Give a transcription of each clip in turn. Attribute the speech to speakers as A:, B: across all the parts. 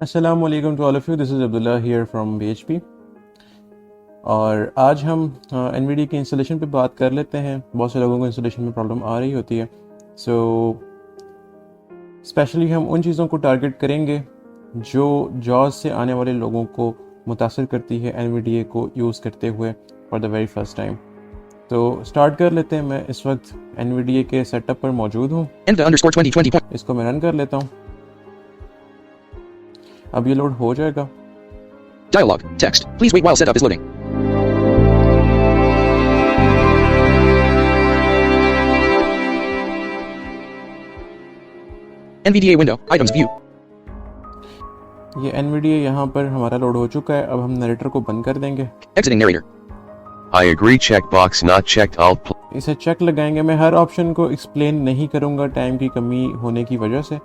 A: अस्सलाम वालेकुम to all of you, this is Abdullah here from BHP। और आज हम NVIDIA की इंस्टॉलेशन पे बात कर लेते हैं। बहुत से लोगों को इंस्टॉलेशन में प्रॉब्लम आ रही होती है, सो स्पेशली हम उन चीज़ों को टारगेट करेंगे जो जॉज से आने वाले लोगों को मुतासर करती है NVIDIA को यूज़ करते हुए for the very first time. तो स्टार्ट कर लेते हैं। मैं इस वक्त NVIDIA के सेटअप पर मौजूद हूँ। इसको मैं रन कर लेता हूँ। अब ये लोड हो जाएगा।
B: Dialog. Text. Please wait while setup is loading. NVDA window. Items view.
A: ये NVIDIA यहाँ पर हमारा लोड हो चुका है। अब हम नरेटर को बंद कर देंगे।
B: Exiting narrator.
C: I agree checkbox not checked alt
A: इसे चेक लगाएंगे। मैं हर ऑप्शन को एक्सप्लेन नहीं करूँगा टाइम की कमी होने की वजह से,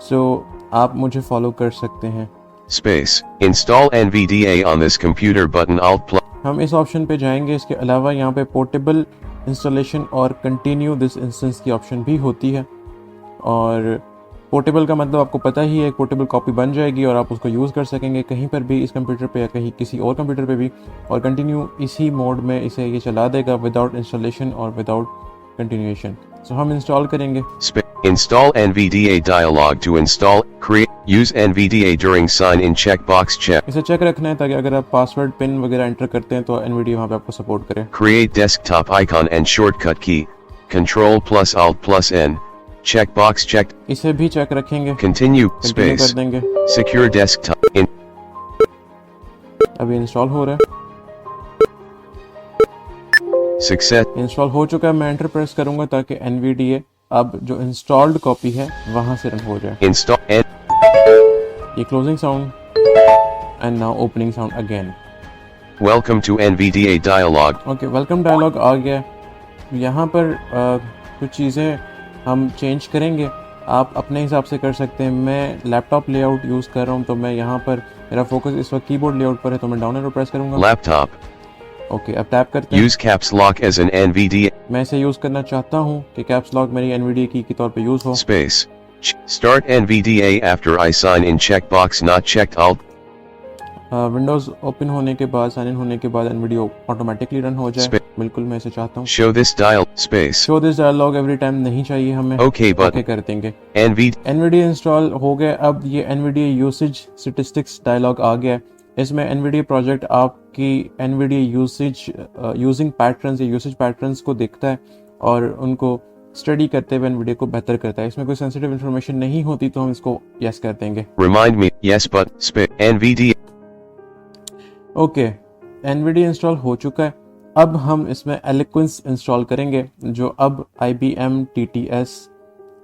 A: सो आप मुझे फॉलो कर सकते हैं।
C: space. Install NVDA on this computer button alt
A: हम इस ऑप्शन पे जाएंगे। इसके अलावा यहाँ पे पोर्टेबल इंस्टॉलेशन और कंटिन्यू दिस इंस्टेंस की ऑप्शन भी होती है। और पोर्टेबल का मतलब आपको पता ही है, एक पोर्टेबल कॉपी बन जाएगी और आप उसको यूज़ कर सकेंगे कहीं पर भी, इस कंप्यूटर पे या कहीं किसी और कंप्यूटर पे भी। और कंटिन्यू इसी मोड में इसे ये चला देगा विदाउट इंस्टॉलेशन और विदाउट कंटिन्यूएशन। सो हम इंस्टॉल करेंगे।
C: Install NVDA dialog to install create use NVDA during sign in checkbox check
A: इसे चेक रखना है ताकि अगर आप पासवर्ड पिन वगैरह एंटर करते हैं तो NVIDIA वहाँ पे आपको सपोर्ट करे।
C: create desktop icon and shortcut key Control plus Alt plus N checkbox checked
A: इसे भी चेक रखेंगे।
C: continue
A: कंटिन्यू कर
C: space
A: देंगे।
C: secure desktop in
A: अभी इंस्टॉल हो रहा है।
C: success
A: इंस्टॉल हो चुका है। मैं एंटर प्रेस करूंगा ताकि NVIDIA अब जो इंस्टॉल्ड कॉपी है वहां से रन हो जाए।
C: install N
A: ये closing sound and now opening sound again.
C: welcome to NVDA dialog
A: okay, welcome dialog आ गया। यहाँ पर कुछ चीज़ें हम चेंज करेंगे, आप अपने हिसाब से कर सकते हैं। मैं लैपटॉप लेआउट यूज़ कर रहा हूँ, तो मैं यहाँ पर मेरा फोकस इस वक्त कीबोर्ड लेआउट पर है, तो मैं डाउन एरो प्रेस करूँगा।
C: laptop
A: ओके, अब टैप करते हैं।
C: use caps lock as an NVDA
A: मैं इसे यूज़ करना चाहता हूँ कि कैप्स लॉक मेरी NVIDIA की तौर पे यूज़ हो।
C: space start NVDA after I sign in checkbox not checked alt
A: Windows open होने के बाद, साइन इन होने के बाद NVIDIA ऑटोमेटिकली रन हो जाए।
C: Spa-
A: बिल्कुल मैं इसे चाहता हूँ।
C: show this dial space
A: show this dialogue every time नहीं चाहिए हमें।
C: okay
A: ओके
C: button
A: कर देंगे।
C: NVDA
A: NVIDIA इंस्टॉल हो गया। अब ये NVIDIA यूसेज स्टैटिस्टिक्स डायलॉग आ गया। इसमें NVIDIA प्रोजेक्ट आपकी NVIDIA यूजिंग पैटर्न्स या यूसेज पैटर्न्स को देखता है और उनको स्टडी करते हुए NVIDIA को बेहतर करता है। इसमें कोई सेंसिटिव इन्फॉर्मेशन नहीं होती तो हम इसको यस कर देंगे।
C: remind me yes but space NVDA
A: okay, NVIDIA install हो चुका है। अब हम इसमें एलोक्वेंस इंस्टॉल करेंगे जो अब IBM TTS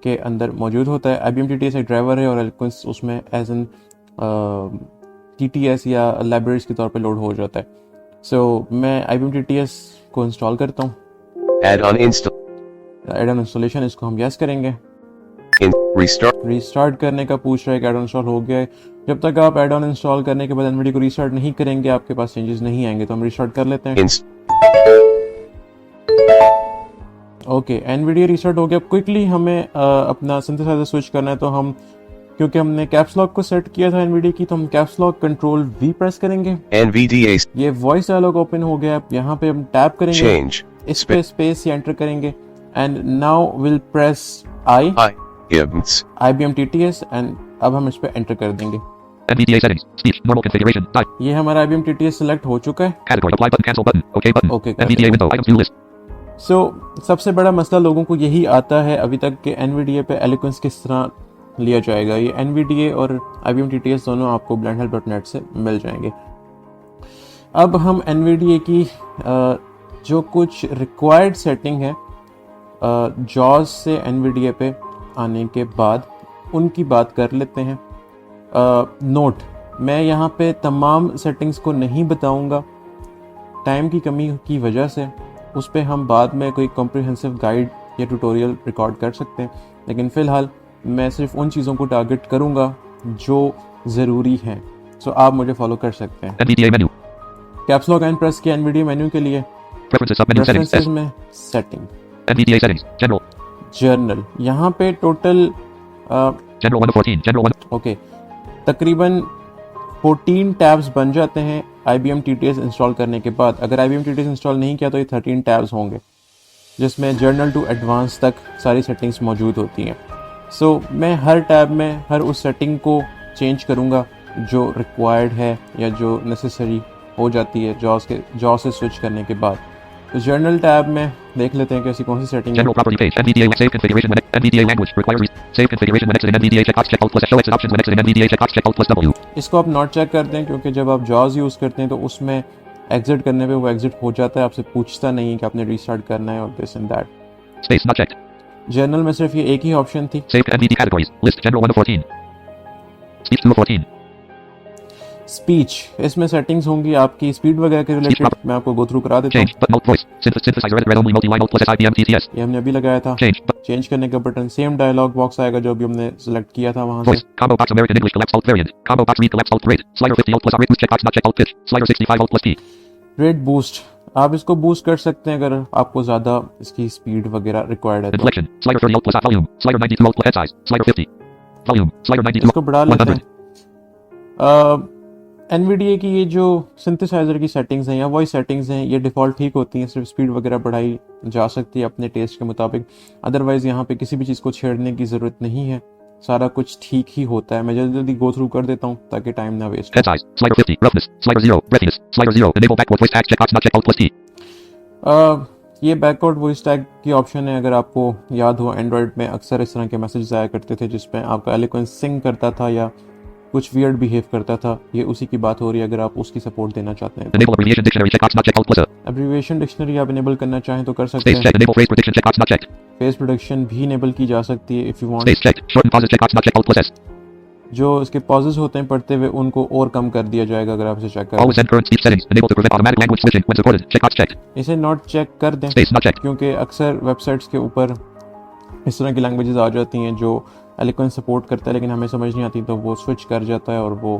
A: के अंदर मौजूद होता है। IBM TTS एक ड्राइवर है और एलोक्वेंस उसमें एज एन TTS या लाइब्रेरीज के तौर पे लोड हो जाता है। सो मैं IBM TTS को इंस्टॉल करता हूँ।
C: add on install
A: add on installation, इसको हम यस करेंगे।
C: in restart
A: रीस्टार्ट करने का पूछ रहा है कि एड ऑन इंस्टॉल हो गया है। जब तक आप एड ऑन इंस्टॉल करने के बाद NVIDIA को रीस्टार्ट नहीं करेंगे आपके पास चेंजेस नहीं आएंगे, तो हम रीस्टार्ट कर लेते हैं। ओके, NVIDIA रीस्टार्ट हो गया। क्विकली हमें अपना सिंथेसाइजर स्विच करना है, तो हम क्योंकि हमने कैप्स लॉक को सेट किया था NVIDIA की, तो हम caps lock control V press करेंगे।
C: NVDA
A: ये वॉइस डायलॉग ओपन हो गया। यहाँ पे हम टैप करेंगे,
C: change
A: इस पे स्पेस या एंटर करेंगे and now will press I
C: IBMs
A: IBM TTS and अब हम इस पे एंटर कर देंगे।
B: NVDA settings. Speech. Normal configuration. Type.
A: ये हमारा IBM TTS सिलेक्ट हो चुका है।
B: Category. Apply button. Cancel button. OK button.
A: Okay कर
B: NVDA window. Items view list.
A: सो सबसे बड़ा मसला लोगों को यही आता है अभी तक कि NVIDIA पे एलोक्वेंस किस तरह लिया जाएगा। ये NVIDIA और IBM TTS दोनों आपको blendhelp.net से मिल जाएंगे। अब हम NVIDIA की जो कुछ रिक्वायर्ड सेटिंग है जॉज से NVIDIA पे आने के बाद उनकी बात कर लेते हैं। नोट, मैं यहाँ पे तमाम सेटिंग्स को नहीं बताऊँगा टाइम की कमी की वजह से। उस पे हम बाद में कोई कॉम्प्रिहेंसिव गाइड या ट्यूटोरियल रिकॉर्ड कर सकते हैं, लेकिन फ़िलहाल मैं सिर्फ उन चीज़ों को टारगेट करूँगा जो ज़रूरी हैं। सो आप मुझे फॉलो कर सकते हैं।
B: NVDA menu.
A: Caps lock and press किया NVIDIA मेन्यू के लिए।
B: Preferences. Submenu settings.
A: प्रेफरेंसेस में setting,
B: NVDA settings. General.
A: Journal, यहाँ पे total
B: General 1 of 14. General 1.
A: Okay तकरीबन 14 टैब्स बन जाते हैं IBM TTS इंस्टॉल करने के बाद। अगर IBM TTS इंस्टॉल नहीं किया तो ये 13 टैब्स होंगे, जिसमें जर्नल टू एडवांस तक सारी सेटिंग्स मौजूद होती हैं। सो मैं हर टैब में हर उस सेटिंग को चेंज करूँगा जो रिक्वायर्ड है या जो नेसेसरी हो जाती है जॉ से स्विच करने के बाद। तो जर्नल टैब में देख लेते हैं कि ऐसी कौन सी सेटिंग है।
B: General property page. NVDA save configuration when NVDA language requires save configuration when exiting NVDA check box check out plus show exit options when exiting NVDA check box check out plus W.
A: इसको आप not check कर दें, क्योंकि जब आप jaws use करते हैं तो उसमें एग्जिट करने पे वो एग्जिट हो जाता है, आपसे पूछता नहीं है कि आपने रीस्टार्ट करना है और this and that.
B: Space not checked.
A: Journal में सिर्फ ये एक ही ऑप्शन थी।
B: Save NVD categories. List general 1 of 14. Speech 2 of 14.
A: Speech, इसमें सेटिंग्स होंगी आपकी स्पीड वगैरह के रिलेटेड, मैं आपको गो थ्रू करा देता हूँ।
B: Change but note voice. Synthesizer edit read only multi-line alt plus SIBM TTS.
A: ये हमने अभी लगाया था।
B: Change but
A: चेंज करने का बटन, सेम डायलॉग बॉक्स आएगा जो अभी हमने सेलेक्ट किया था वहां से।
B: voice. Combo box American English collapse alt variant. Combo box read collapse alt rate. Slider 50 alt plus rate boost check box not check alt pitch. Slider 65 alt plus P.
A: Rate boost, आप इसको boost कर सकते हैं अगर आपको ज़्यादा इसकी speed वगैरह रिक्वायर्ड है तो।
B: Inflection. Slider 30 alt plus volume. Slider 92 alt plus head size. Slider 50. Volume. Slider 92
A: इसको बढ़ा लेते
B: 100.
A: हैं। NVDA की ये जो सिंथेसाइजर की सेटिंग्स हैं या वॉइस सेटिंग्स हैं, ये डिफ़ॉल्ट ठीक होती हैं, सिर्फ स्पीड वगैरह बढ़ाई जा सकती है अपने टेस्ट के मुताबिक। अदरवाइज़ यहाँ पे किसी भी चीज़ को छेड़ने की ज़रूरत नहीं है, सारा कुछ ठीक ही होता है। मैं जल्दी जल्दी गो थ्रू कर देता हूँ ताकि टाइम ना waste
B: Head size. Slider 50. Roughness. Slider 0. Breathiness. Slider 0. Enable backward voice tag check box not check alt plus T.
A: हो। ये बैकवर्ड वॉइस टैग की ऑप्शन है। अगर आपको याद हो, एंड्रॉयड में अक्सर इस तरह के मैसेज आया करते थे जिसमें आपका एलोक्वेंस सिंग करता था या कुछ वियर्ड बिहेव करता था, ये उसी की बात हो रही है। अगर आप उसकी सपोर्ट देना चाहते हैं
B: Enable abbreviation dictionary check box not check alt plus A.
A: Abbreviation dictionary आप इनेबल करना चाहें तो कर सकते
B: Space
A: हैं।
B: check. Enable phrase prediction check box not checked.
A: Face production भी इनेबल की जा सकती है if you want.
B: Space check. Shorten pauses check box not check alt plus S.
A: जो इसके पॉजेस होते हैं पढ़ते हुए, उनको और कम कर दिया जाएगा अगर आप इसे चेक करें।
B: Always send current speech settings. Enable to prevent automatic language switching when supported. Check box checked.
A: इसे नॉट चेक कर दें
B: Space not checked.
A: क्योंकि अक्सर वेबसाइट्स के ऊपर इस तरह की लैंग्वेजेस आ जाती हैं जो एलोक्वेंस सपोर्ट करता है लेकिन हमें समझ नहीं आती, तो वो स्विच कर जाता है और वो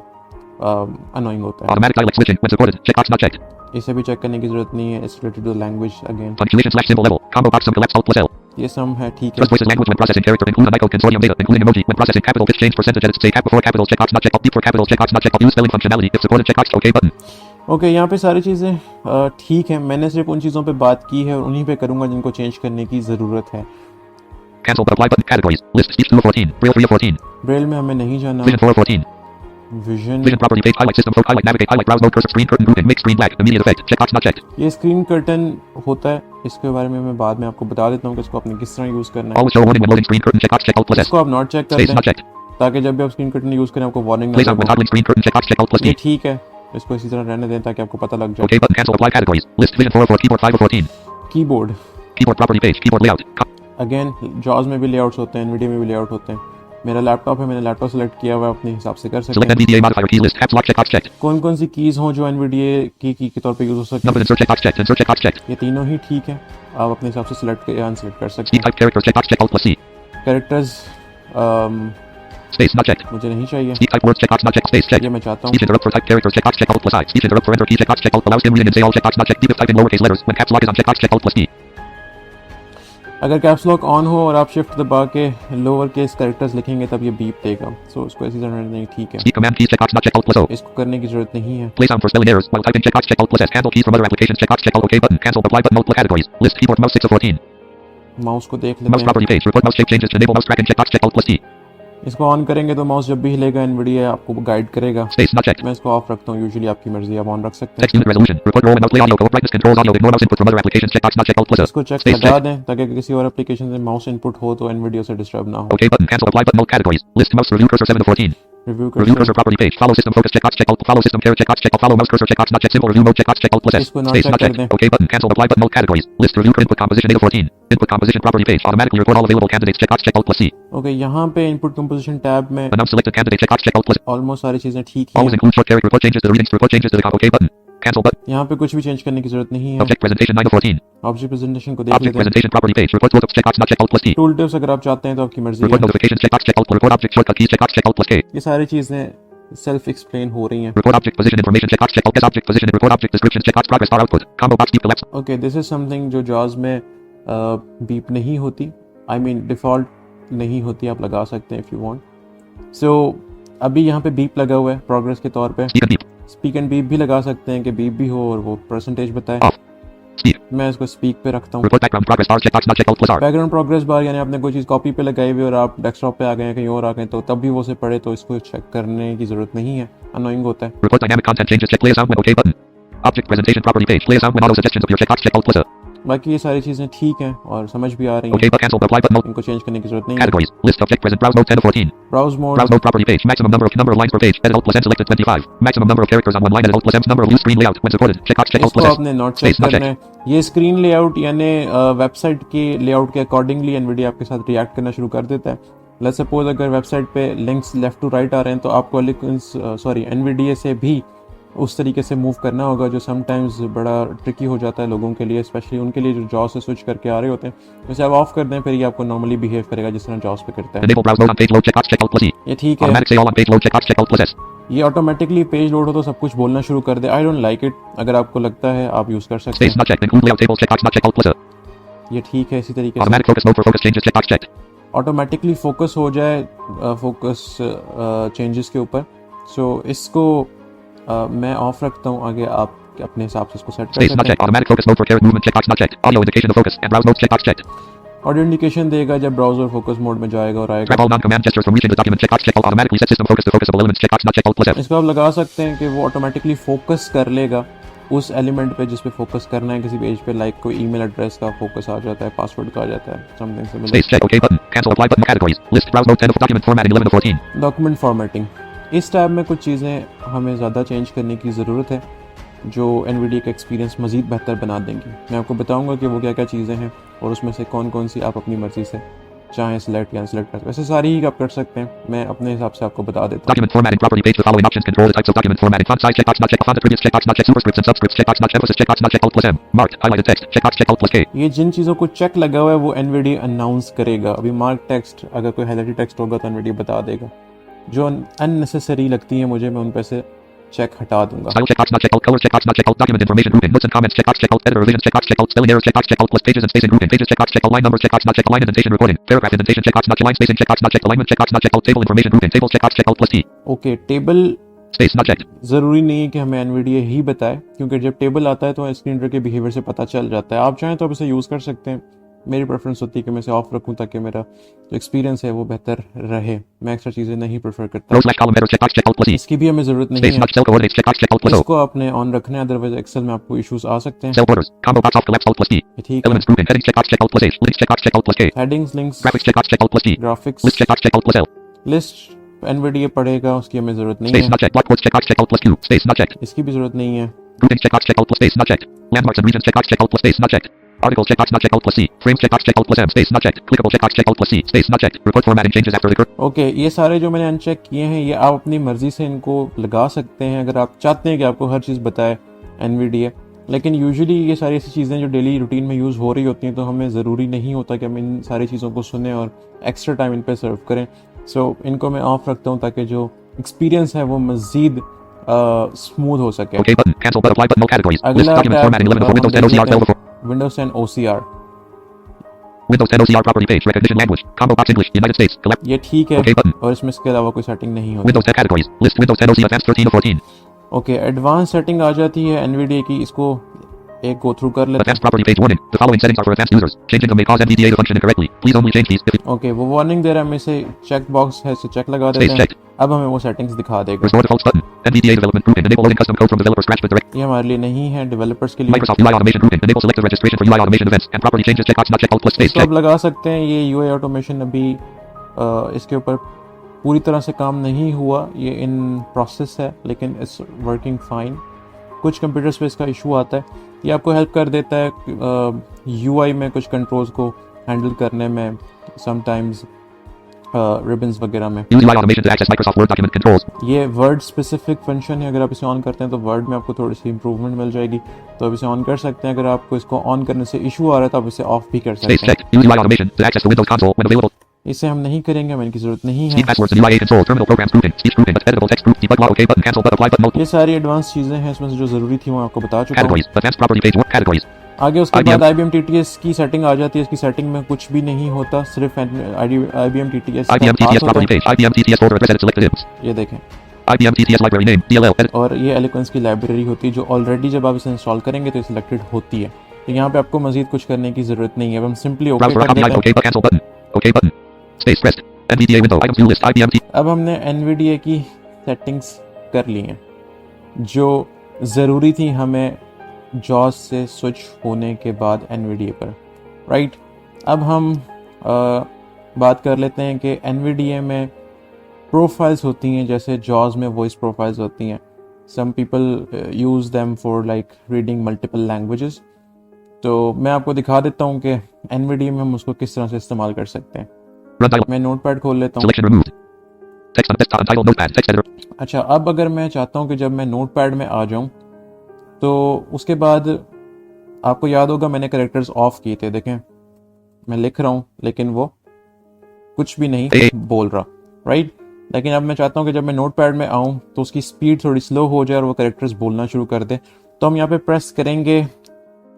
A: अनोइंग होता है।
B: Automatic dialect switching when supported. Check box not checked.
A: इसे भी चेक करने की जरूरत नहीं है, it's related to language again.
B: Punctuation slash symbol level. Combo box sum collapse alt plus L.
A: ये सम है, ठीक है।
B: Trust voices language when processing character include Unicode consortium data including emoji when processing capital pitch change percentage edits say cap before capitals check box not check alt deep for capitals check box not check alt use spelling functionality if supported check box OK button.
A: Okay, यहाँ पे सारी चीज़ें ठीक है। मैंने सिर्फ उन चीज़ों पे बात की है और उन्हीं पे करूँगा जिनको चेंज करने की ज़रूरत है।
B: Cancel but apply button categories. List speech 2 of 14. Braille 3 of 14.
A: Braille में हमें नहीं जाना।
B: Vision 4 of 14.
A: Vision,
B: Vision property page highlight system folk highlight navigate highlight browse mode cursor screen curtain grouping make screen black immediate effect check box not checked.
A: ये screen curtain होता है, इसके बारे में मैं बाद में आपको बता देता हूँ कि इसको आपने किस तरह यूज़ करना है।
B: Always show warning when loading screen curtain check box check alt plus S.
A: इसको आप नॉट चेक कर
B: Space not
A: दें
B: checked.
A: ताकि जब भी आप स्क्रीन कर्टन यूज़ करें आपको वार्निंग
B: Place
A: ना
B: out when
A: हो।
B: toggling screen curtain check box check alt plus
A: ये
B: T.
A: ठीक है, इसको इसी तरह रहने दें ताकि आपको पता लग जाए।
B: OK button cancel apply categories. List vision 4 of 4 keyboard 5 of 14.
A: Keyboard,
B: Keyboard property page keyboard layout.
A: Again jaws में भी लेआउट्स होते हैं, एनवीडिया में भी लेआउट होते हैं। मेरा लैपटॉप है, मैंने लैपटॉप सेलेक्ट किया हुआ है, अपने हिसाब से कर सकते
B: Select
A: हैं।
B: NVDA modifier key list caps lock check box checked.
A: कौन कौन सी कीज़ हों जो एनवीडिया की के तौर पे यूज़ हो सकती
B: Number
A: हैं,
B: insert check box checked insert check box checked.
A: ये तीनों ही ठीक है। आप अपने हिसाब से सिलेक्ट या अनसेलेक्ट कर सकते
B: Speed
A: हैं।
B: type character check box check alt plus C.
A: Characters
B: Space not checked.
A: मुझे नहीं चाहिए,
B: Speed type words check box not checked space checked.
A: ये मैं चाहता हूँ।
B: Speech interrupt for type character check box check alt plus I. Speech interrupt for enter key check box check alt allow skim reading and say all check box not checked. Deep if type in lowercase letters when caps lock is on check box check alt plus D.
A: अगर caps lock on हो और आप shift दबा के lower case characters लिखेंगे तब ये beep देगा। सो इसको ऐसी तरह नहीं, ठीक है,
B: Speed command keys check box not checked alt plus O.
A: इसको करने की जरूरत नहीं है।
B: Play sound for spelling errors while typing check box check alt plus S. Handle keys from other applications check box check alt OK button. Cancel apply button alt plus categories. List keyboard mouse 6 of 14.
A: Mouse को देख
B: Mouse
A: लेते हैं।
B: property page report mouse shape changes to enable mouse tracking check box check alt plus T.
A: इसको on करेंगे तो mouse जब भी हिलेगा Nvidia आपको गाइड करेगा।
B: Space not checked.
A: मैं इसको ऑफ रखता हूँ, यूजुअली आपकी मर्जी, आप ऑन रख सकते हैं।
B: Text unit resolution. Report roll and mouse play audio code brightness controls audio ignore mouse input from other applications check box not checked alt plus O.
A: इसको चेक
B: Space
A: लगा
B: checked.
A: दें ताकि किसी और एप्लीकेशन से माउस इनपुट हो तो Nvidia से डिस्टर्ब ना हो।
B: OK button. Cancel apply button alt categories. List mouse review cursor 7 of 14.
A: Review
B: Review
A: कर
B: cursor property page. Follow system focus check box check alt follow system care check box check alt follow mouse cursor check box not checked symbol review mode check box check alt plus S.
A: इसको not
B: Space
A: check
B: not
A: कर
B: checked.
A: दें।
B: OK button. Cancel apply button alt categories. List review input composition 8 of 14. Input composition property page. Automatically record all available candidates check box check alt plus C.
A: Okay, यहाँ पे input composition tab में
B: Announce selected candidate check box check alt plus.
A: Almost सारी चीजें ठीक ही
B: Always
A: हैं।
B: include short character report changes to the readings report changes to the OK button. Cancel button.
A: यहाँ पे कुछ भी चेंज करने की जरूरत नहीं है।
B: Object presentation 9 of 14.
A: Object presentation को देख
B: Object
A: लेते हैं।
B: presentation property page. Report tools check box not check alt plus T.
A: Tool tips अगर आप चाहते हैं तो आपकी मर्जी
B: Report
A: है।
B: notifications check box check alt plus report object shortcut keys check box check alt plus K.
A: ये सारी चीजें सेल्फ एक्सप्लेन हो रही हैं।
B: Report object position information check box check alt S object position and report object description check box progress star output. Combo box deep collapse.
A: Okay, this is something जो jaws में beep नहीं होती, I mean default नहीं होती, आप लगा सकते हैं इफ़ यू वांट। सो अभी यहाँ पे बीप लगा हुआ है प्रोग्रेस के तौर पे,
B: Speak and beep.
A: Speak and beep भी लगा सकते हैं कि बीप भी हो और वो परसेंटेज बताए।
B: Off. Speak.
A: मैं इसको स्पीक पे रखता हूँ।
B: Report background progress bar checkbox not checked alt plus R.
A: Background progress bar यानी आपने कोई चीज़ कॉपी पे लगाई हुई और आप डेस्कटॉप पे आ गए हैं, कहीं और आ गए, तो तब भी वो उसे पढ़े, तो इसको चेक करने की ज़रूरत नहीं है, अनोइंग होता है।
B: Report dynamic content changes check play a sound when OK button. Object presentation property page play a sound when auto suggestions appear checkbox check alt plus A.
A: बाकी ये सारी चीज़ें ठीक हैं और समझ भी आ रही हैं,
B: OK but cancel apply button.
A: इनको चेंज करने की ज़रूरत नहीं है।
B: Categories list subject present browse mode 10 of 14.
A: Browse mode,
B: Browse mode property page maximum number of lines per page edit alt plus N selected 25. Maximum number of characters on one line edit alt plus M number of view screen layout when supported checkbox check alt
A: इसको
B: plus S.
A: आपने note check
B: Space not
A: करना है। ये screen layout यानी website के layout के accordingly Nvidia आपके साथ रिएक्ट करना शुरू कर देता है। लेट्स सपोज अगर वेबसाइट पे लिंक्स लेफ्ट टू राइट आ रहे हैं तो आपको एनवीडीए से भी उस तरीके से मूव करना होगा, जो समटाइम्स बड़ा ट्रिकी हो जाता है लोगों के लिए, स्पेशली उनके लिए जो जॉस से स्विच करके आ रहे होते हैं। वैसे आप ऑफ कर दें फिर ये आपको नॉर्मली बिहेव करेगा जिस तरह जॉस पे करता है।
B: Enable browse mode on page load checkbox check alt plus E.
A: ये ठीक है।
B: Automatic say all on page load checkbox check alt plus S.
A: ये ऑटोमेटिकली पेज लोड हो तो सब कुछ बोलना शुरू कर दे। आई डोंट लाइक इट, अगर आपको लगता है आप यूज़ कर सकते
B: Space
A: हैं।
B: not checked include layout tables checkbox not check alt plus A.
A: ये ठीक है। इसी तरीके से
B: Automatic focus mode for focus changes checkbox checked.
A: Automatically focus हो जाए फोकस चेंजेस के ऊपर, सो इसको मैं ऑफ रखता हूँ। आगे आप अपने हिसाब से इसको सेट कर
B: Space not
A: सकते हैं।
B: checked. Automatic focus mode for carrot movement checkbox not checked. Audio indication of focus and browse mode checkbox checked.
A: Audio indication देगा जब ब्राउजर फोकस मोड में जाएगा और आएगा।
B: Grab all non-command gestures from reaching the document checkbox check alt automatically set system focus to focusable elements checkbox not checked alt plus F.
A: इस पर आप लगा सकते हैं कि वो ऑटोमेटिकली फोकस कर लेगा उस एलिमेंट पे जिस पे फोकस करना है किसी पेज पे, लाइक कोई ईमेल एड्रेस का फोकस आ जाता है, पासवर्ड का आ जाता है, something similar.
B: Space check OK button. Cancel apply button categories. List browse mode 10 of document formatting 11 of 14.
A: Document formatting, इस टैब में कुछ चीज़ें हमें ज़्यादा चेंज करने की ज़रूरत है जो एनवीडिया का एक्सपीरियंस मज़ीद बेहतर बना देंगी। मैं आपको बताऊंगा कि वो क्या क्या चीज़ें हैं और उसमें से कौन कौन सी आप अपनी मर्ज़ी से चाहें सिलेक्ट या अनसिलेक्ट कर, वैसे सारी ही आप कर सकते हैं, मैं अपने हिसाब से आपको बता देता हूँ।
B: Document formatting property page the following options control the types of document formatting font size checkbox not check font attributes checkbox not check superscripts and subscripts checkbox not emphasis checkbox not check alt plus M marked highlighted text checkbox check alt plus K.
A: ये जिन चीज़ों को check लगा हुआ है वो Nvidia announce करेगा। अभी mark text, अगर कोई हाईलाइटेड टेक्स्ट होगा तो एनवीडिया बता देगा। जो अननेसेसरी लगती है मुझे, मैं उन पे से चेक हटा दूंगा।
B: Style checkbox not check alt color checkbox not check alt document information grouping notes and comments checkbox check alt editor revisions checkbox check alt spelling errors checkbox check alt plus pages and spacing grouping pages checkbox check alt line numbers checkbox not check line indentation recording paragraph indentation checkbox not check line spacing checkbox not check alignment checkbox not check alt table information grouping tables checkbox check alt plus T.
A: Okay, table
B: Space not checked.
A: ज़रूरी नहीं है कि हमें Nvidia ही बताए, क्योंकि जब table आता है तो स्क्रीन रीडर के बिहेवियर से पता चल जाता है। आप चाहें तो आप इसे यूज़ कर सकते हैं। मेरी प्रेफरेंस होती है कि मैं इसे ऑफ रखूं ताकि मेरा जो एक्सपीरियंस है वो बेहतर रहे। मैं एक्स्ट्रा चीज़ें नहीं प्रेफर करता।
B: Row slash column header checkbox check alt plus E.
A: इसकी भी हमें ज़रूरत नहीं
B: Space
A: है,
B: not cell coordinates checkbox check alt plus O.
A: इसको आपने ऑन रखना है, अदरवाइज एक्सेल में आपको इश्यूज आ सकते हैं।
B: Cell borders combo box off collapse alt plus T.
A: ये ठीक है।
B: Elements grouping headings checkbox check alt plus H. Links checkbox check alt plus K.
A: Headings, links,
B: Graphics checkbox check alt plus T.
A: Graphics,
B: List checkbox check alt plus L.
A: List Nvidia पढ़ेगा, उसकी हमें ज़रूरत नहीं
B: Space
A: है।
B: not checked. Blockworks checkbox check alt plus Q. Space not checked.
A: इसकी भी ज़रूरत नहीं है।
B: Groupings checkbox check alt plus space not checked. Landmarks and regions checkbox check alt plus space not checked. Articles checkbox not check alt plus C. Frames checkbox check alt plus M. Space not checked. Clickable checkbox check alt plus C. Space not checked. Report formatting changes after the
A: okay, ये सारे जो मैंने uncheck किए हैं ये आप अपनी मर्जी से इनको लगा सकते हैं अगर आप चाहते हैं कि आपको हर चीज़ बताए एनवीडिया। लेकिन यूजुअली ये सारी ऐसी चीज़ें जो डेली रूटीन में यूज़ हो रही होती हैं तो हमें ज़रूरी नहीं होता कि हम इन सारी चीज़ों को सुने और एक्स्ट्रा टाइम इन पे सर्व करें। सो इनको मैं ऑफ रखता हूँ ताकि जो एक्सपीरियंस है वो मज़ीद स्मूथ हो सके।
B: OK button. Cancel but apply button. No categories. List
A: अगला
B: document formatting 11 for Windows 10 OCR 12 for
A: Windows 10 OCR,
B: Windows 10 OCR property page recognition language combo box English United States collect
A: ये ठीक है
B: OK button.
A: और इसमें इसके अलावा कोई setting नहीं होती।
B: Windows 10 categories. List Windows 10 OC Advanced 13 of 14.
A: Okay, advance setting आ जाती है एनवीडिया की, इसको एक गो थ्रू कर लेते हैं।
B: Advanced property page warning. The following settings are for advanced users. Changing them may cause NVDA to function incorrectly. Please only change these if
A: okay, वो वार्निंग दे रहा है, हम इसे चेक बॉक्स है इसे चेक लगा देते
B: space
A: हैं।
B: checked.
A: अब हमें वो सेटिंग्स दिखा देगा।
B: Restore defaults button. NVDA development grouping. Enable loading custom code from developer scratch with direct.
A: ये हमारे लिए नहीं है, डेवलपर्स के लिए।
B: Microsoft UI automation grouping. Enable selective registration for UI automation events and property changes checkbox not check alt plus space
A: इसको
B: check.
A: आप लगा सकते हैं। ये यूआई ऑटोमेशन अभी इसके ऊपर पूरी तरह से काम नहीं हुआ, ये इन प्रोसेस है, लेकिन इट्स वर्किंग फाइन। कुछ कंप्यूटर्स पे इसका इशू आता है, ये आपको हेल्प कर देता है यूआई में कुछ कंट्रोल्स को हैंडल करने में, समटाइम्स रिबन्स वगैरह में।
B: Use UI automation to access Microsoft Word document controls.
A: ये वर्ड स्पेसिफिक फंक्शन है, अगर आप इसे ऑन करते हैं तो वर्ड में आपको थोड़ी सी इंप्रूवमेंट मिल जाएगी, तो आप इसे ऑन कर सकते हैं। अगर आपको इसको ऑन करने से इशू आ रहा है तो आप इसे ऑफ भी कर
B: Space
A: सकते हैं।
B: checked. Use UI automation to access the Windows console when available.
A: इसे हम नहीं करेंगे, हमें इनकी जरूरत नहीं है।
B: Speed passwords and UIA control. Terminal programs grouping. Speech grouping. Editable text group. Debug log OK button. Cancel but apply button.
A: ये सारी एडवांस चीज़ें हैं, इसमें से जो ज़रूरी थी वो आपको बता चुका हूँ।
B: Categories. Advanced property page. Categories.
A: आगे उसके
B: IBM
A: बाद IBM TTS की सेटिंग आ जाती है। इसकी सेटिंग में कुछ भी नहीं होता, सिर्फ IBM TTS का
B: IBM
A: पास
B: TTS
A: होता
B: property
A: है।
B: page. IBM TTS folder address edit selected items.
A: ये देखें,
B: IBM TTS library name DLL edit.
A: और ये एलिक्वेंस की लाइब्रेरी होती है जो ऑलरेडी जब आप इसे इंस्टॉल करेंगे तो सिलेक्टेड होती है। तो यहाँ पे आपको मजीद कुछ करने की जरूरत नहीं है। अब हम सिंपली ओके
B: Browse for
A: कर
B: copy
A: देते
B: item.
A: हैं।
B: OK cancel button. OK button. Space pressed. NVDA window. Items view list. IBM T.
A: अब हमने NVDA की सेटिंग्स कर ली हैं जो ज़रूरी थी हमें जॉस से स्विच होने के बाद NVDA पर, राइट। अब हम बात कर लेते हैं कि NVDA में प्रोफाइल्स होती हैं जैसे जॉस में वॉइस प्रोफाइल्स होती हैं। Some people use them for like reading multiple languages. तो मैं आपको दिखा देता हूँ कि NVDA में हम उसको किस तरह से इस्तेमाल कर सकते हैं।
B: Run dialog.
A: मैं नोटपैड खोल लेता हूँ।
B: Selection removed. Text on desktop. Untitled notepad. Text editor.
A: अच्छा, अब अगर मैं चाहता हूँ कि जब मैं नोटपैड में आ जाऊँ तो उसके बाद आपको याद होगा मैंने कैरेक्टर्स ऑफ किए थे। देखें मैं लिख रहा हूँ लेकिन वो कुछ भी नहीं बोल रहा, राइट। लेकिन अब मैं चाहता हूँ कि जब मैं नोटपैड में आऊँ तो उसकी स्पीड थोड़ी स्लो हो जाए और वो कैरेक्टर्स बोलना शुरू कर दे। तो हम यहाँ पे प्रेस करेंगे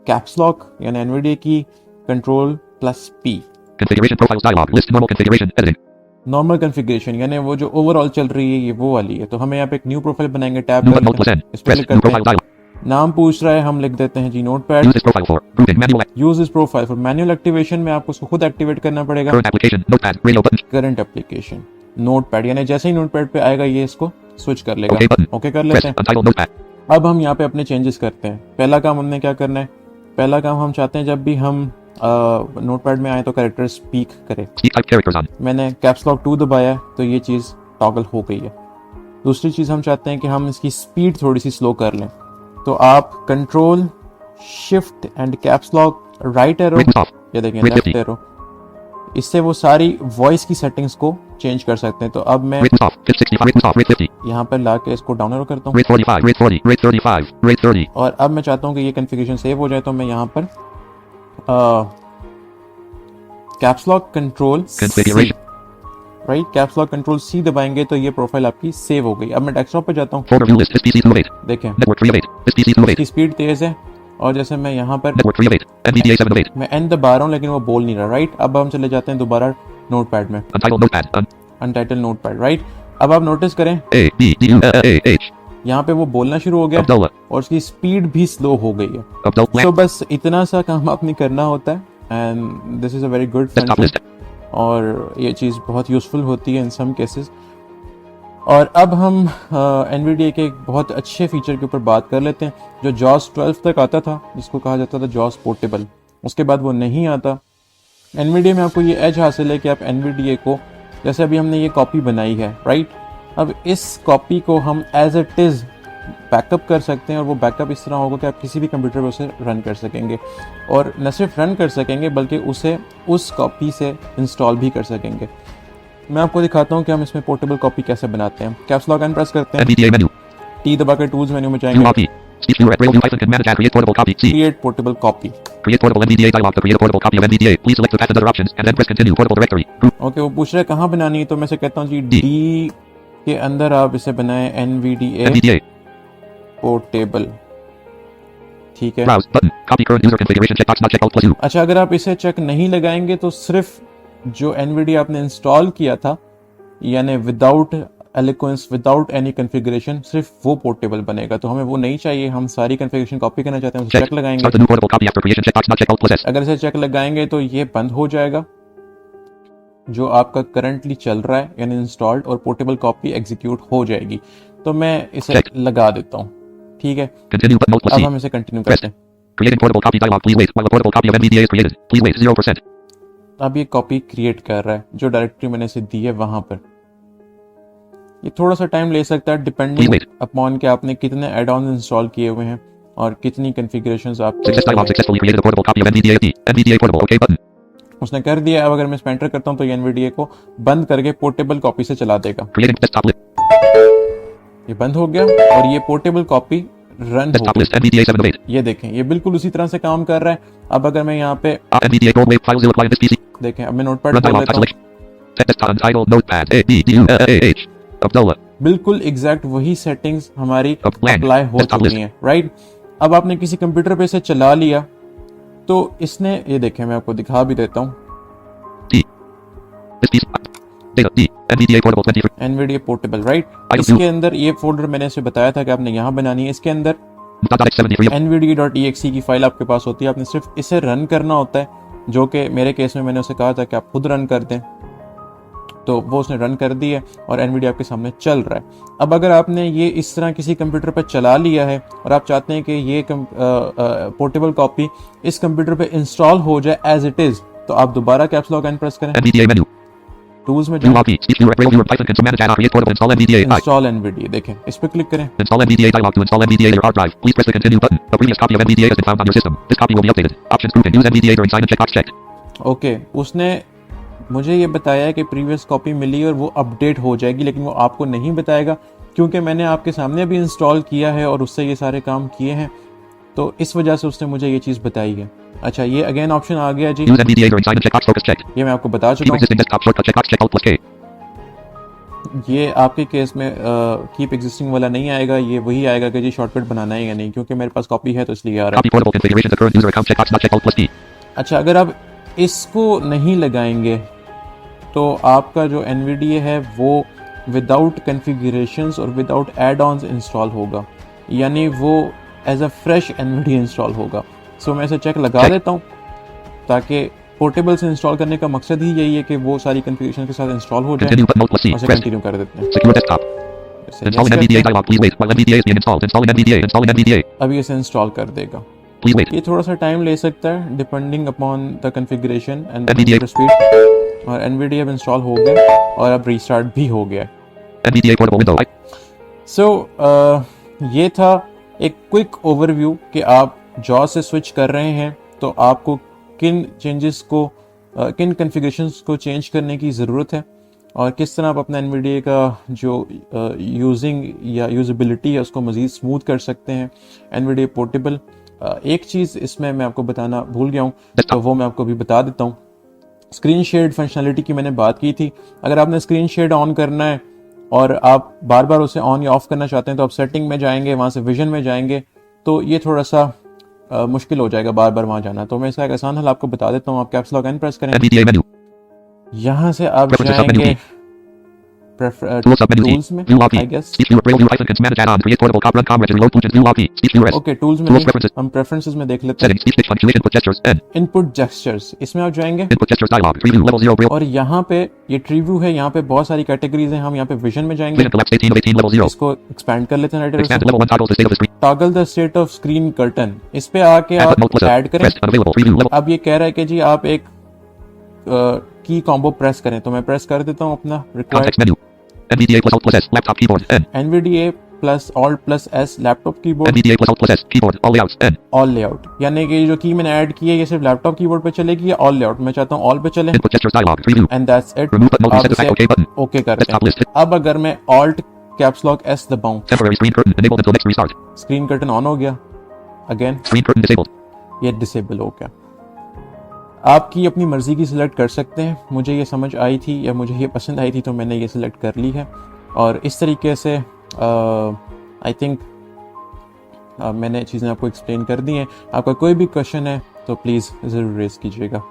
A: कैप्स लॉक यानी NVDA की Ctrl+P।
B: Configuration profiles dialog. List normal configuration. Editing.
A: Normal configuration यानी वो जो ओवरऑल चल रही है ये वो वाली है। तो हमें यहाँ पे एक न्यू प्रोफाइल बनाएंगे, टैब
B: New
A: कर
B: button alt
A: लेते
B: plus
A: हैं,
B: N.
A: इस पर
B: Press
A: क्लिक
B: new
A: करते
B: profile
A: हैं।
B: dialog.
A: नाम पूछ रहा है, हम लिख देते हैं जी notepad.
B: Use this profile for grouping manual.
A: Use this profile for manual activation में आपको उसको खुद एक्टिवेट करना पड़ेगा।
B: Current application. Notepad. Radio button.
A: Current application notepad यानी जैसे ही नोटपैड पे आएगा ये इसको स्विच कर लेगा।
B: OK button.
A: ओके कर
B: Press
A: लेते हैं।
B: untitled notepad.
A: अब हम यहाँ पे अपने चेंजेस करते हैं। पहला काम हमने क्या करना है, पहला काम हम चाहते हैं जब भी हम नोटपैड में आए तो कैरेक्टर स्पीक करे।
B: Speak type characters on.
A: मैंने कैप्स लॉक 2 दबाया है तो ये चीज़ टॉगल हो गई है। दूसरी चीज़ हम चाहते हैं कि हम इसकी स्पीड थोड़ी सी स्लो कर लें। तो आप control shift and caps lock right arrow,
B: Written off.
A: ये देखें
B: Rate
A: लेफ्ट
B: 50.
A: एरो, इससे वो सारी वॉइस की सेटिंग्स को चेंज कर सकते हैं। तो अब मैं
B: Written off. Rate 65. Written off. Rate 50.
A: यहाँ पर ला के इसको डाउन एरो करता हूँ
B: Rate 45. Rate 40. Rate 35. Rate 30.
A: और अब मैं चाहता हूँ कि ये कॉन्फ़िगरेशन सेव हो जाए। तो मैं यहाँ पर caps lock control
B: Configuration.
A: Right, caps lock control C दबाएंगे तो ये प्रोफाइल आपकी सेव हो गई। अब मैं डेस्कटॉप पे जाता हूँ,
B: Folder view list. This PC 208.
A: देखें
B: Network 308. This PC 208.
A: इसकी स्पीड तेज है और जैसे मैं यहाँ पर
B: Network 308. NVDA 708.
A: मैं N दबा रहा हूँ लेकिन वो बोल नहीं रहा, राइट। अब हम चले जाते हैं दोबारा नोटपैड में,
B: Untitled notepad.
A: अनटाइटल notepad, right. अब आप नोटिस करें
B: A B D U A H.
A: यहाँ पे वो बोलना शुरू हो गया
B: Abdullah.
A: और उसकी स्पीड भी स्लो हो गई है।
B: Abdullah.
A: तो बस इतना सा काम आपने करना होता है and this is a very good
B: Desktop list.
A: और ये चीज़ बहुत यूज़फुल होती है इन सम केसेस। और अब हम NVDA के एक बहुत अच्छे फीचर के ऊपर बात कर लेते हैं जो जॉस 12 तक आता था, जिसको कहा जाता था जॉस पोर्टेबल। उसके बाद वो नहीं आता। NVDA में आपको ये एज हासिल है कि आप NVDA को, जैसे अभी हमने ये कॉपी बनाई है, राइट, अब इस कॉपी को हम एज इट इज़ बैकअप कर सकते हैं और वो बैकअप इस तरह होगा कि आप किसी भी कंप्यूटर पर उसे रन कर सकेंगे और न सिर्फ रन कर सकेंगे बल्कि उसे उस कॉपी से इंस्टॉल भी कर सकेंगे। मैं आपको दिखाता हूँ कि हम इसमें पोर्टेबल कॉपी कैसे बनाते हैं। कैप्स लॉक एन प्रेस करते हैं,
B: NVDA menu.
A: टी दबा कर टूल्स मेन्यू में जाएंगे,
B: URP. Speech viewer at Braille view icon can manage and create portable copy. C.
A: Create portable copy.
B: Create portable NVDA dialog to create a portable copy of NVDA. Please select the path and other options and then press continue. Portable directory. Group.
A: Okay, वो पूछ रहे हैं कहाँ बनानी है, तो मैं से कहता हूँ जी डी के अंदर आप इसे बनाएं NVDA
B: NVDA.
A: पोर्टेबल, ठीक है।
B: Browse button. Copy current user configuration checkbox not checked out plus U.
A: अच्छा, अगर आप इसे चेक नहीं लगाएंगे तो सिर्फ जो NVDA आपने इंस्टॉल किया था यानी विदाउट एलिक्वेंस, विदाउट एनी कॉन्फ़िगरेशन, सिर्फ वो पोर्टेबल बनेगा। तो हमें वो नहीं चाहिए, हम सारी कॉन्फ़िगरेशन कॉपी करना चाहते हैं, उसे
B: Check.
A: चेक लगाएंगे।
B: Start the new portable copy after creation checkbox not checked out plus S.
A: अगर इसे चेक लगाएंगे तो ये बंद हो जाएगा जो आपका करंटली चल रहा है यानी इंस्टॉल्ड, और पोर्टेबल कॉपी एग्जीक्यूट हो जाएगी। तो मैं इसे
B: Check.
A: लगा देता हूँ, ठीक है।
B: Continue button alt plus
A: अब
B: C.
A: हम इसे कंटिन्यू
B: Press.
A: करते हैं।
B: Creating portable copy dialog. Please wait while a portable copy of NVDA is created. Please wait 0%.
A: अब ये कॉपी क्रिएट कर रहा है जो डायरेक्टरी मैंने इसे दी है वहां पर। ये थोड़ा सा टाइम ले सकता है डिपेंडिंग
B: Wait.
A: अपॉन कि आपने कितने एड ऑन इंस्टॉल किए हुए हैं और कितनी कॉन्फ़िगरेशंस आप
B: Success dialog successfully created a portable copy of NVDA FD. NVDA portable. OK button.
A: उसने कर दिया। अब अगर मैं इसमें एंटर करता हूं तो ये NVDA को बंद करके पोर्टेबल कॉपी से चला देगा।
B: Creating desktop list.
A: ये बंद हो गया और ये पोर्टेबल कॉपी रन हो
B: Desktop
A: गई।
B: list NVDA 708.
A: ये देखें, ये बिल्कुल उसी तरह से काम कर रहा है। अब अगर मैं यहाँ पे
B: NVDA Gold Wave files will apply in this PC.
A: देखें, अब मैं नोटपैड
B: Run
A: खोल
B: dialog
A: लेता
B: type
A: हूँ,
B: selection. Desktop untitled notepad. A B D U A H. Abdullah.
A: बिल्कुल एग्जैक्ट वही सेटिंग्स हमारी
B: Blank.
A: अप्लाई हो
B: Desktop
A: चुकी
B: list.
A: हैं, राइट। अब आपने किसी कंप्यूटर पे इसे चला लिया तो इसने ये देखें, मैं आपको दिखा भी देता हूँ,
B: D. This piece. Data. D. NVDA portable 23.
A: NVDA portable, right.
B: I
A: इसके अंदर ये फोल्डर मैंने इसे बताया था कि आपने यहाँ बनानी है। इसके अंदर
B: .x73.
A: nvda.exe की फाइल आपके पास होती है, आपने सिर्फ इसे रन करना होता है, जो कि मेरे केस में मैंने उसे कहा था कि आप खुद रन कर दें, तो वो उसने रन कर दी है और NVIDIA आपके सामने चल रहा है। अब अगर आपने ये इस तरह किसी कंप्यूटर पर चला लिया है और आप चाहते हैं कि ये पोर्टेबल कॉपी इस कंप्यूटर पे इंस्टॉल हो जाए एज इट इज, तो आप दोबारा कैप्स लॉक एन प्रेस करें,
B: NVDA menu.
A: टूल्स में
B: View log key. Speech viewer. Braille viewer. Python console manage add-on. Create portable. Install NVDA. I.
A: Install NVIDIA, देखें इस पर क्लिक करें।
B: Install NVDA dialog to install NVDA to your hard drive. Please press the continue button. A previous copy of NVDA has been found on your system. This copy will be updated. Options grouping. Use NVDA during sign and checkbox checked.
A: Okay, उसने मुझे ये बताया है कि previous copy मिली और वो update हो जाएगी, लेकिन वो आपको नहीं बताएगा क्योंकि मैंने आपके सामने अभी इंस्टॉल किया है और उससे ये सारे काम किए हैं, तो इस वजह से उसने मुझे ये चीज़ बताई है। अच्छा, ये अगेन ऑप्शन आ गया जी,
B: Use NVDA during sign and checkbox focus checked.
A: ये मैं आपको बता
B: Keep
A: चुका हूँ।
B: existing desktop shortcut checkbox check Alt plus K.
A: ये आपके केस में कीप एग्जिस्टिंग वाला नहीं आएगा, ये वही आएगा कि जी शॉर्टकट बनाना है या नहीं, क्योंकि मेरे पास कॉपी है तो इसलिए आ रहा है।
B: Copy portable configuration to current user account checkbox not check Alt plus D.
A: अच्छा, अगर आप इसको नहीं लगाएंगे तो आपका जो NVDA है वो विदाउट कन्फिगरेशंस और विदाउट एड-ऑन्स इंस्टॉल होगा, यानी वो as a fresh NVDA install होगा। सो मैं इसे चेक लगा देता हूँ, ताकि पोर्टेबल से इंस्टॉल करने का मकसद ही यही है कि वो सारी कन्फिगरेशन के साथ इंस्टॉल हो जाए।
B: Continue button Alt plus C.
A: और इसे
B: Pressed.
A: कंटिन्यू कर देते हैं।
B: Secure desktop.
A: इसे
B: Installing
A: yes
B: NVDA
A: करते हैं।
B: dialog. Please wait while NVDA is being installed. Installing NVDA. Installing NVDA.
A: अभी इसे इंस्टॉल कर देगा।
B: Please wait.
A: ये थोड़ा सा टाइम ले सकता है depending upon the configuration and
B: NVDA.
A: Speed. और NVDA अब इंस्टॉल हो गया और अब रीस्टार्ट भी हो गया।
B: NVDA portable window.
A: सो ये था एक क्विक ओवरव्यू कि आप जॉ से स्विच कर रहे हैं तो आपको किन चेंजेस को किन कन्फिगरेशंस को चेंज करने की ज़रूरत है और किस तरह आप अपना NVDA का जो यूजिंग या यूजेबिलिटी है उसको मज़ीद स्मूथ कर सकते हैं। NVDA पोर्टेबल, एक चीज़ इसमें मैं आपको बताना भूल गया हूँ, तो वो मैं आपको भी बता देता हूँ। स्क्रीन शेड फंक्शनलिटी की मैंने बात की थी। अगर आपने स्क्रीन शेड ऑन करना है और आप बार बार उसे ऑन या ऑफ करना चाहते हैं तो आप सेटिंग में जाएंगे, वहाँ से विजन में जाएंगे, तो ये थोड़ा सा मुश्किल हो जाएगा बार बार वहाँ जाना। तो मैं इसका एक आसान हल आपको बता देता हूँ। आप कैप्स लॉक एन प्रेस करें,
B: NVDA menu.
A: यहाँ से आप
B: Preferences submenu
A: जाएंगे
B: D. Tools submenu D.
A: Tools में,
B: View log key.
A: I guess.
B: Speech viewer. Braille viewer. Python manage add-on. Create portable cop run com registry load functions. View log key. Speech viewer S.
A: Okay, tools में
B: Tools
A: नहीं,
B: preferences.
A: हम preferences में देख लेते हैं।
B: Settings. Speech pitch punctuation input gestures N.
A: Input gestures, इसमें आप जाएंगे
B: Input gestures dialog. Preview level 0 Braille.
A: और यहाँ पे ये ट्री व्यू है, यहाँ पे बहुत सारी कैटेगरीज हैं। हम यहाँ पे विजन में जाएंगे,
B: Vision collapse 18 of 18 level 0.
A: इसको एक्सपैंड कर लेते हैं right
B: Expand level 1 toggles the state of the screen.
A: Toggle the state of screen curtain, इस पे आके
B: Add
A: आप
B: button Alt plus
A: add
B: F.
A: करें।
B: Pressed. Unavailable. Preview level.
A: अब ये कह रहा है कि जी आप एक की कॉम्बो प्रेस करें, तो मैं प्रेस कर देता हूँ अपना required
B: Context menu. NVDA plus Alt plus S. Laptop keyboard N.
A: NVDA plus alt plus S laptop keyboard
B: NVDA plus Alt plus S. Keyboard. All layouts N.
A: All layout, यानी कि जो की मैंने ऐड की है ये सिर्फ लैपटॉप कीबोर्ड पे चलेगी या ऑल लेआउट। मैं चाहता हूँ ऑल पे चले
B: Input gestures dialog. Preview.
A: And that's it.
B: Remove button mode.
A: आप
B: Set to
A: इसे
B: OK button.
A: ओके करते
B: Desktop
A: हैं।
B: list.
A: अब अगर मैं ऑल्ट कैप्स लॉक एस दबाऊं,
B: Temporary screen curtain enabled until next restart.
A: Screen curtain on हो गया, अगेन
B: Screen curtain disabled.
A: ये डिसेबल हो गया। आपकी अपनी मर्जी की सिलेक्ट कर सकते हैं। मुझे ये समझ आई थी या मुझे ये पसंद आई थी तो मैंने ये सिलेक्ट कर ली है और इस तरीके से आई थिंक मैंने चीज़ें आपको एक्सप्लेन कर दी हैं। आपका कोई भी क्वेश्चन है तो प्लीज़ ज़रूर रेज़ कीजिएगा।